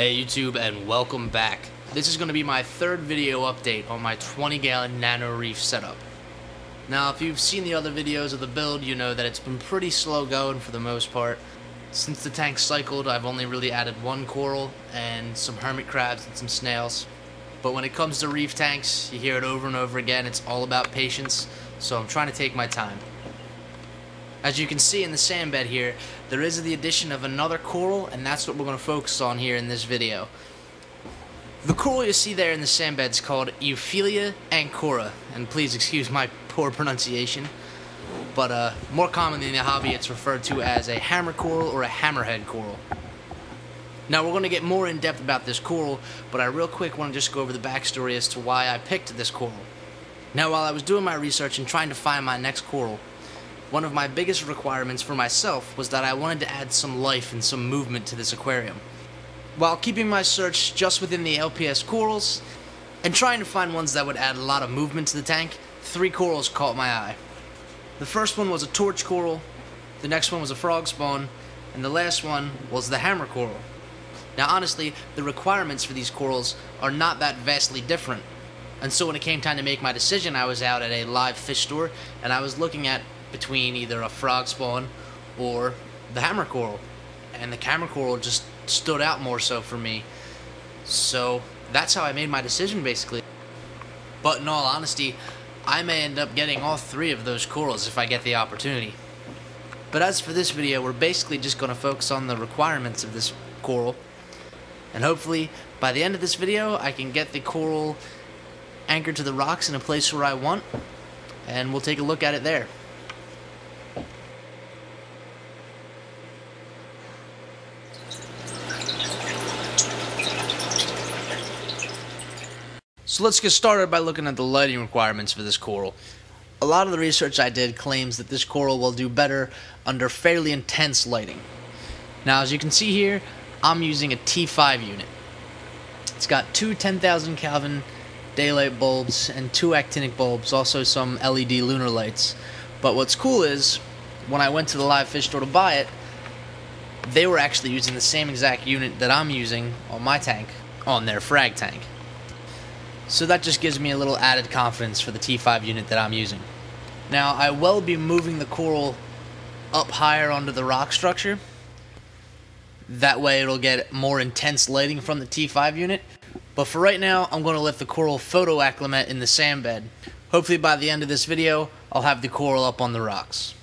Hey YouTube, and welcome back. This is going to be my third video update on my 20-gallon Nano Reef setup. Now, if you've seen the other videos of the build, you know that it's been pretty slow going for the most part. Since the tank cycled, I've only really added one coral and some hermit crabs and some snails. But when it comes to reef tanks, you hear it over and over again, it's all about patience, so I'm trying to take my time. As you can see in the sand bed here, there is the addition of another coral, and that's what we're going to focus on here in this video. The coral you see there in the sand bed is called Ancora, and please excuse my poor pronunciation, but more commonly in the hobby it's referred to as a hammer coral or a hammerhead coral. Now we're going to get more in depth about this coral, but I real quick want to just go over the backstory as to why I picked this coral. Now while I was doing my research and trying to find my next coral, one of my biggest requirements for myself was that I wanted to add some life and some movement to this aquarium. While keeping my search just within the LPS corals and trying to find ones that would add a lot of movement to the tank, 3 corals caught my eye. The first one was a torch coral, the next one was a frog spawn, and the last one was the hammer coral. Now honestly, the requirements for these corals are not that vastly different. And so when it came time to make my decision, I was out at a live fish store and I was looking at between either a frog spawn or the hammer coral, and the hammer coral just stood out more so for me, so that's how I made my decision basically. But in all honesty, I may end up getting all 3 of those corals if I get the opportunity. But as for this video, we're basically just going to focus on the requirements of this coral, and hopefully by the end of this video I can get the coral anchored to the rocks in a place where I want, and we'll take a look at it there. So let's get started by looking at the lighting requirements for this coral. A lot of the research I did claims that this coral will do better under fairly intense lighting. Now as you can see here, I'm using a T5 unit. It's got 2 10,000 Kelvin daylight bulbs and 2 actinic bulbs, also some LED lunar lights. But what's cool is, when I went to the live fish store to buy it, they were actually using the same exact unit that I'm using on my tank, on their frag tank. So that just gives me a little added confidence for the T5 unit that I'm using. Now I will be moving the coral up higher onto the rock structure. That way it'll get more intense lighting from the T5 unit. But for right now, I'm going to let the coral photo acclimate in the sand bed. Hopefully by the end of this video, I'll have the coral up on the rocks.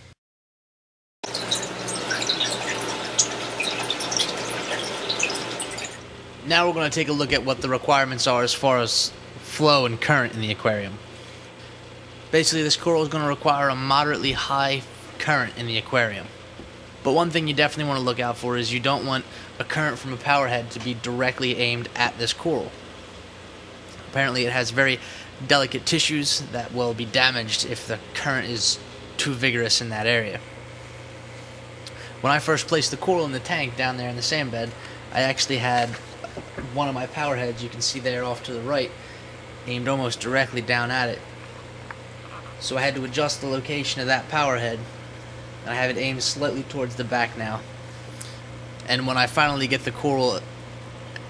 Now we're going to take a look at what the requirements are as far as flow and current in the aquarium. Basically, this coral is going to require a moderately high current in the aquarium. But one thing you definitely want to look out for is you don't want a current from a power head to be directly aimed at this coral. Apparently it has very delicate tissues that will be damaged if the current is too vigorous in that area. When I first placed the coral in the tank down there in the sand bed, I actually had one of my power heads, you can see there off to the right, aimed almost directly down at it. So I had to adjust the location of that power head, and I have it aimed slightly towards the back now. And when I finally get the coral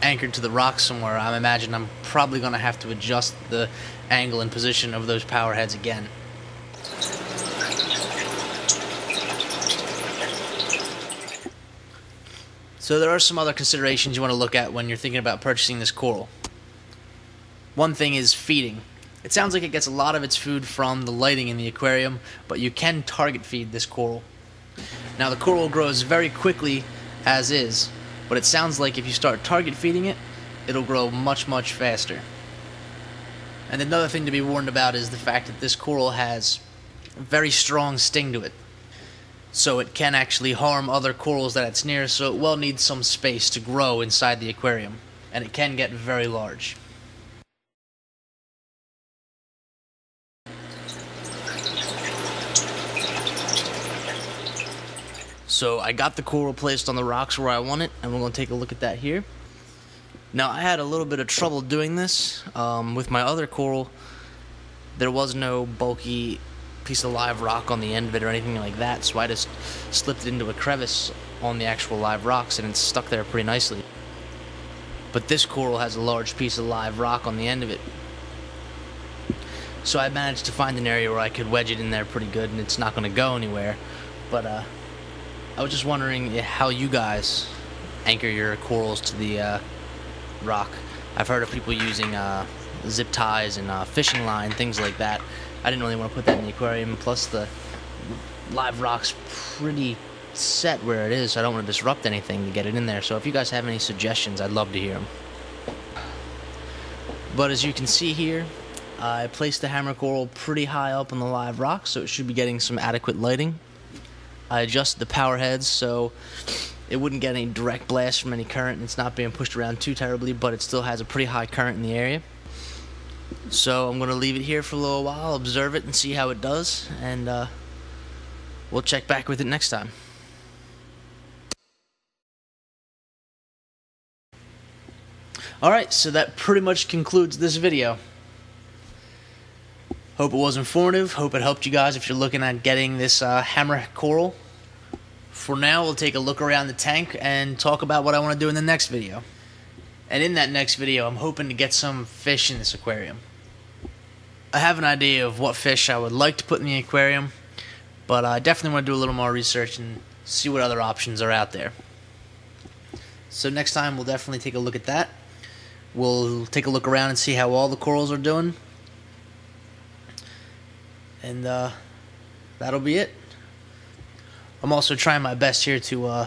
anchored to the rock somewhere, I imagine I'm probably going to have to adjust the angle and position of those power heads again. So there are some other considerations you want to look at when you're thinking about purchasing this coral. One thing is feeding. It sounds like it gets a lot of its food from the lighting in the aquarium, but you can target feed this coral. Now the coral grows very quickly as is, but it sounds like if you start target feeding it, it'll grow much faster. And another thing to be warned about is the fact that this coral has a very strong sting to it. So it can actually harm other corals that it's near, so it will need some space to grow inside the aquarium, and it can get very large. So I got the coral placed on the rocks where I want it, and we're going to take a look at that here. Now I had a little bit of trouble doing this. With my other coral, there was no bulky piece of live rock on the end of it or anything like that, so I just slipped it into a crevice on the actual live rocks and it's stuck there pretty nicely. but this coral has a large piece of live rock on the end of it. So I managed to find an area where I could wedge it in there pretty good, and it's not going to go anywhere. But I was just wondering how you guys anchor your corals to the rock. I've heard of people using zip ties and fishing line, things like that. I didn't really want to put that in the aquarium. Plus, the live rock's pretty set where it is, so I don't want to disrupt anything to get it in there. So if you guys have any suggestions, I'd love to hear them. But as you can see here, I placed the hammer coral pretty high up on the live rock, so it should be getting some adequate lighting. I adjusted the power heads so it wouldn't get any direct blast from any current, and it's not being pushed around too terribly, but it still has a pretty high current in the area. So I'm going to leave it here for a little while, observe it and see how it does, and we'll check back with it next time. Alright, so that pretty much concludes this video. Hope it was informative, hope it helped you guys if you're looking at getting this hammer coral. For now, we'll take a look around the tank and talk about what I want to do in the next video. And in that next video, I'm hoping to get some fish in this aquarium. I have an idea of what fish I would like to put in the aquarium, but I definitely want to do a little more research and see what other options are out there. So next time, we'll definitely take a look at that. We'll take a look around and see how all the corals are doing. And that'll be it. I'm also trying my best here to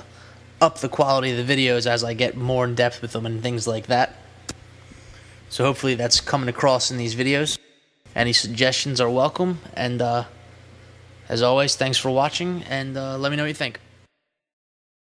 up the quality of the videos as I get more in depth with them and things like that. So hopefully that's coming across in these videos. Any suggestions are welcome. And as always, thanks for watching, and let me know what you think.